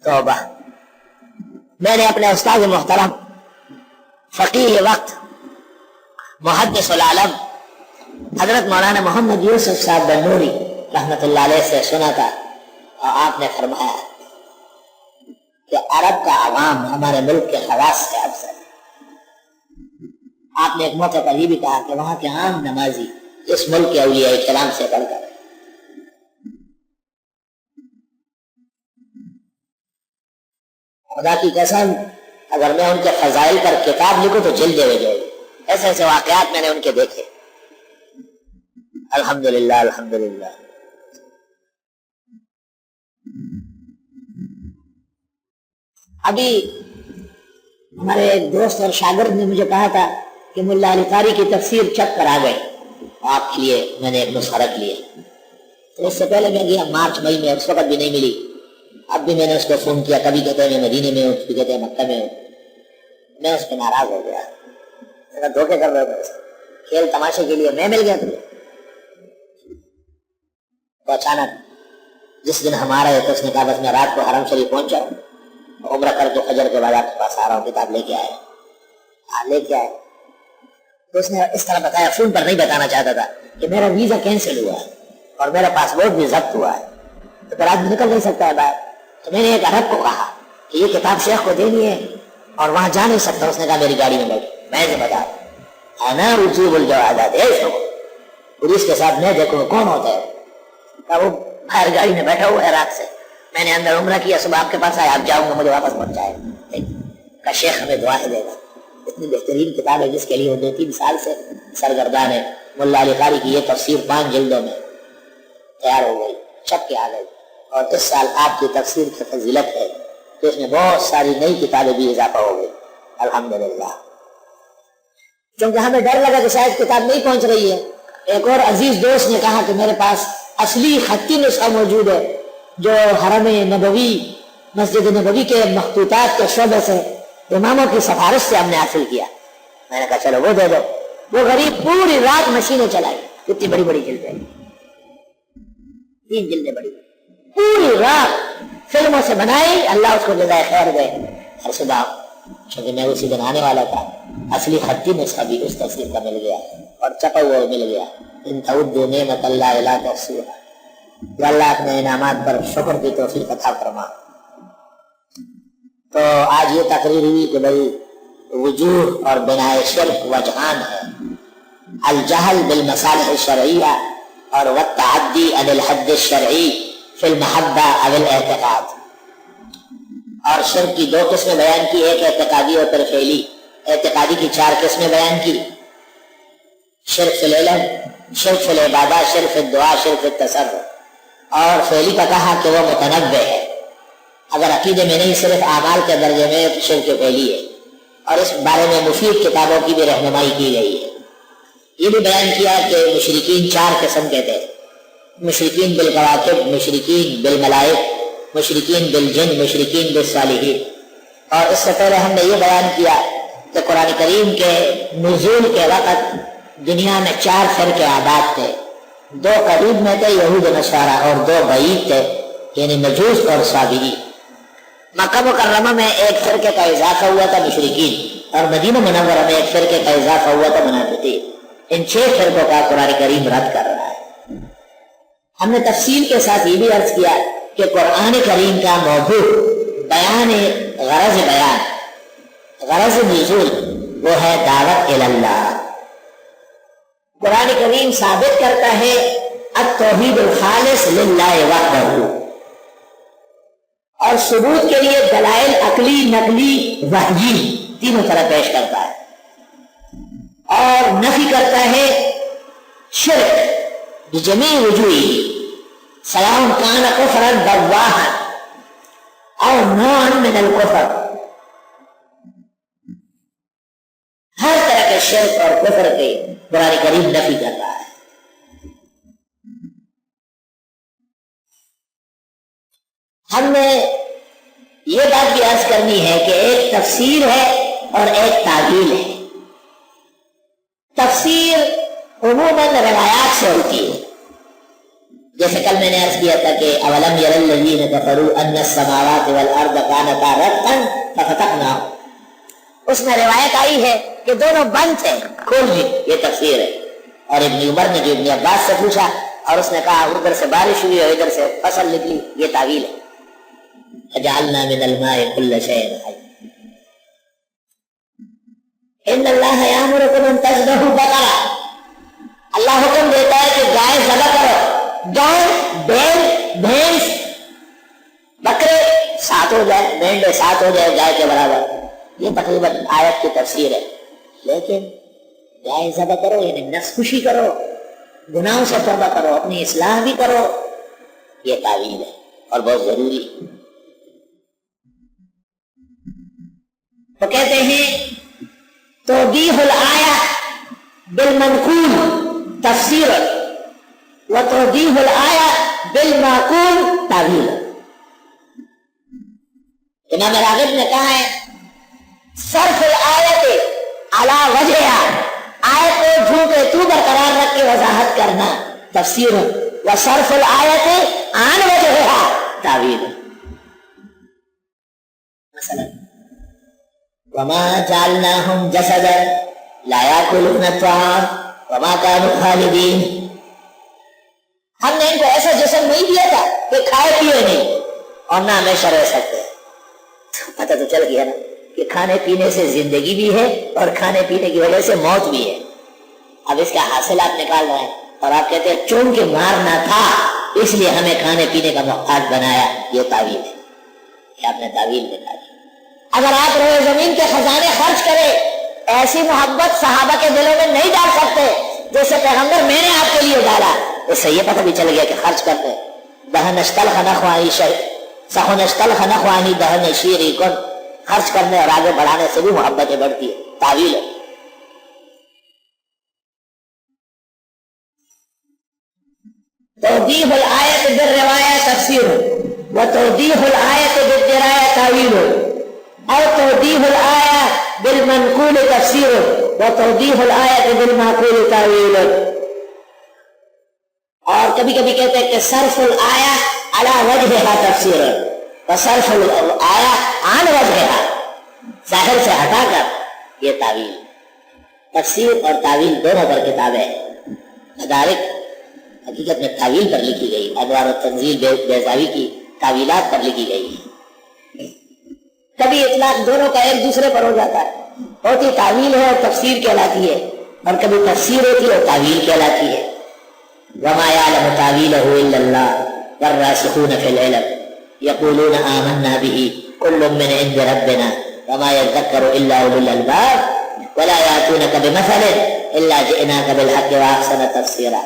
توبہ. میں نے اپنے استاد محترم فقیہ وقت محدث العالم حضرت مولانا محمد یوسف صاحب بنوری رحمت اللہ علیہ سے سنا تھا، اور آپ نے فرمایا کہ عرب کا عوام ہمارے ملک کے خواص سے افضل. آپ نے ایک موقع پر یہ بھی کہا کہ وہاں کے عام نمازی اس ملک کے اولیاء کرام سے بڑھ کر. خدا کی قسم اگر میں ان کے فضائل پر کتاب لکھوں تو جلدے ہو جائے. ایسے ایسے واقعات میں نے ان کے دیکھے. الحمدللہ الحمدللہ. ابھی ہمارے ایک دوست اور شاگرد نے مجھے کہا تھا کہ ملا علی قاری کی تفسیر چھپ کر آ گئی، آپ کے لیے میں نے ایک نسخہ رکھ لیا. تو اس سے پہلے میں گیا مارچ مئی میں، اس وقت بھی نہیں ملی. اب بھی میں نے اس کو فون کیا، کبھی کہتے ہیں میں مدینے میں ہوں، کبھی کہتے ہیں مکہ میں ہوں. میں اس پہ ناراض ہو گیا، دھوکے کر رہے تھے کھیل تماشے کے لیے. میں مل گیا تمہیں. تو اچانک جس دن ہمارا ہے تو اس نے کہا بس میں رات کو حرم شریف پہنچا، عمرہ کر کے فجر کے بعد آپ کے پاس آ رہا ہوں، کتاب لے کے آئے. لے کے آئے تو اس نے اس طرح بتایا، فون پر نہیں بتانا چاہتا تھا کہ میرا ویزا کینسل ہوا ہے اور میرا پاسپورٹ بھی ضبط ہوا ہے، تو پھر آدمی نکل نہیں سکتا ہے باہر. تو میں نے ایک عرب کو کہا کہ یہ کتاب شیخ کو دینی ہے اور وہاں جا نہیں سکتا. اس نے کہا میری گاڑی میں بیٹھ. میں سے بتا انا رجوع الجوادات پولیس کے ساتھ میں دیکھوں کون ہوتا ہے. کہا وہ باہر گاڑی میں بیٹھا ہوا ہے رات سے. میں نے اندر عمرہ کیا، صبح آپ کے پاس آیا، آپ جاؤں گا مجھے واپس پہنچائے. کہ شیخ ہمیں دعا دے گا. اتنی بہترین کتاب ہے جس کے لیے وہ 2-3 سال سے سرگردان ہے. ملا علی قاری کی یہ تفسیر 5 جلدوں میں تیار ہو گئی، چھپ کے آ گئی. اور اس سال آپ کی تفسیر کی فضیلت ہے کہ اس میں بہت ساری نئی کتابیں بھی اضافہ ہو گئی الحمدللہ. کیونکہ ہمیں ڈر لگا کہ شاید کتاب نہیں پہنچ رہی ہے. ایک اور عزیز دوست نے کہا کہ میرے پاس اصلی خطی نسخہ موجود ہے جو حرم نبوی مسجد نبوی کے مخطوطات کے شعبے سے اماموں کی سفارش سے ہم نے حاصل کیا. میں نے کہا چلو وہ دے دو. وہ غریب پوری رات مشینیں چلائی، کتنی بڑی بڑی جلدیں، 3 جلدیں بڑی پوری رات فلموں سے بنائی. اللہ اس کو جزائے خیر دے. ہر صبح چونکہ میں اسی دن آنے والا تھا، اصلی خطی نسخہ بھی اس تفسیر کا مل گیا اور چھپا ہوا مل گیا. ان تعدوا نعمت اللہ لا تحصوها. یا اللہ اپنے انعامات پر شکر کی توفیق عطا فرما. تو آج یہ تقریر ہوئی کہ بھائی وجوہ اور بنائے شرک وجہان ہے، الجہل بالمصالح الشرعیہ اور والتعدی عن الحد الشرعی فی المحبہ او الاعتقاد. اور شرک کی 2 قسمیں بیان کی، ایک اعتقادی اور پھر فعلی. اعتقادی کی 4 قسمیں بیان کی، شرک فی العلم، شرک فی العبادہ، شرک فی الدعا، شرک فی التصرف. اور فعلی کا کہا کہ وہ متنوع ہے، اگر عقیدے میں نہیں صرف اعمال کے درجے میں تو شرک فعلی ہے. اور اس بارے میں مفید کتابوں کی بھی رہنمائی کی گئی ہے. یہ بھی بیان کیا کہ مشرکین 4 قسم کے تھے، مشرکین بالکواکب، مشرکین بالملائک، مشرکین بالجن، مشرکین بالصالحین. اور اس سے پہلے ہم نے یہ بیان کیا کہ قرآن کریم کے نزول کے وقت دنیا میں 4 فرقے آباد تھے. 2 قریب میں تھے، یہود و نصارہ، اور 2 بعید تھے، یعنی مجوس اور صابری. مکہ مکرمہ میں ایک فرقے کا اضافہ ہوا تھا مشرکین، اور مدینہ منورہ میں ایک فرقے کا اضافہ ہوا تھا منافقین. ان 6 فرقوں کا قرآن کریم رد کر رہا ہے. ہم نے تفصیل کے ساتھ یہ بھی عرض کیا کہ قرآن کریم کا موضوع بیان غرض نزول وہ ہے دعوت اللہ. قرآن کریم ثابت کرتا ہے التوحید الخالص للہ وحدہ، اور ثبوت کے لیے دلائل عقلی، نقلی، وحی تینوں طرح پیش کرتا ہے. اور نفی کرتا ہے شرک بجمیع وجوہہ سواء کان کفرا بواحا او نوعا من الکفر. ہر طرح کے شرک اور کفر کے قرآن کریم نفی کر رہا ہے. ہم نے یہ بات بھی عرض کرنی ہے کہ ایک تفسیر ہے اور ایک تعویل ہے. تفسیر عموماً روایات سے ہوتی ہے، جیسے کل میں نے عرض کیا تھا کہ اولم یر الذین کفروا ان السماوات والارض کانتا رتقا ففتقناهما، اس میں روایت آئی ہے کہ دونوں بند تھے کھول دی، یہ تفسیر ہے. اور ابن عمر نے جو ابن عباس سے پوچھا اور اس نے کہا ادھر سے بارش ہوئی اور ادھر سے فصل نکلی، یہ تعویل ہے. فجعلنا من الماء كل شيء حي ان اللہ یامرکم ان تذبحوا بقرہ، اللہ حکم دیتا ہے کہ گائے ذبح کرو. گائے، بیل، بھینس، بکرے 7 ہو جائے، مینڈے 7 ہو جائے گائے کے برابر، یہ تقریباً آیت کی تفسیر ہے. لیکن گائے ذبح کرو یعنی نفس خوشی کرو، گناہوں سے توبہ کرو، اپنی اصلاح بھی کرو، یہ تعویل ہے اور بہت ضروری ہے. تو کہتے ہیں توضیح الآیہ بالمنقول تفسیر و توضیح الآیہ بالمعقول تعویل. امام راغب نے کہا ہے صرف الآیت علی وجہہا، آیت کو جھوٹے تو برقرار رکھ کے وضاحت کرنا تفسیر، و صرف الآیت عن وجہہا تعویل. مثلا وما جعلناهم جسدا لا يأكلون الطعام وما كانوا خالدين، ہم نے ان کو ایسا جسم نہیں دیا تھا کہ کھائے پیے نہیں اور نہ ہمیشہ رہ سکتے. پتہ تو چل گیا نا کہ کھانے پینے سے زندگی بھی ہے اور کھانے پینے کی وجہ سے موت بھی ہے. اب اس کا حاصل آپ نکال رہے ہیں اور آپ کہتے ہیں چونکہ مارنا تھا اس لیے ہمیں کھانے پینے کا محتاج بنایا، یہ تعویل ہے، یہ آپ نے تعویل نکالی. اگر آپ روئے زمین کے خزانے خرچ کرے، ایسی محبت صحابہ کے دلوں میں نہیں ڈال سکتے جیسے پیغمبر میں نے آپ کے لیے ڈالا. اس سے یہ پتہ بھی چل گیا کہ خرچ کرتے دہنشتل خنخوانی سخنشتل خنخوانی دہن شیری کن، خرچ کرنے اور آگے بڑھانے سے بھی محبتیں بڑھتی ہے، تعویل ہے. توضیح الآیت بالروایہ تفسیر و توضیح الآیت بالدرایہ تعویل، اور توضیح الآیہ بالمنقول تفسیر و توضیح الآیت بالمعقول تعویل. اور کبھی کبھی کہتے ہیں کہ صرف الآیہ علی وجہہا تفسیر و صرف الآیہ عن وجہہا، ظاہر سے ہٹا کر یہ تعویل. تفسیر اور تعویل دونوں پر کتابیں ہیں. مدارک حقیقت میں تعویل پر لکھی گئی، انوار التنزیل بیضاوی کی تعویلات پر لکھی گئی. کبھی اطلاق دونوں کا ایک دوسرے پر ہو جاتا ہے، ہوتی تعویل ہے اور تفسیر کہلاتی ہے، اور کبھی تفسیر ہوتی ہے اور تعویل کہلاتی ہے. وما يعلم تاويله الا الله والراسخون في العلم يقولون آمنا به كل من عند ربنا وما يذكر الا اولو الالباب ولا يأتونك بمثل الا جئناك بالحق واحسن تفسيرا.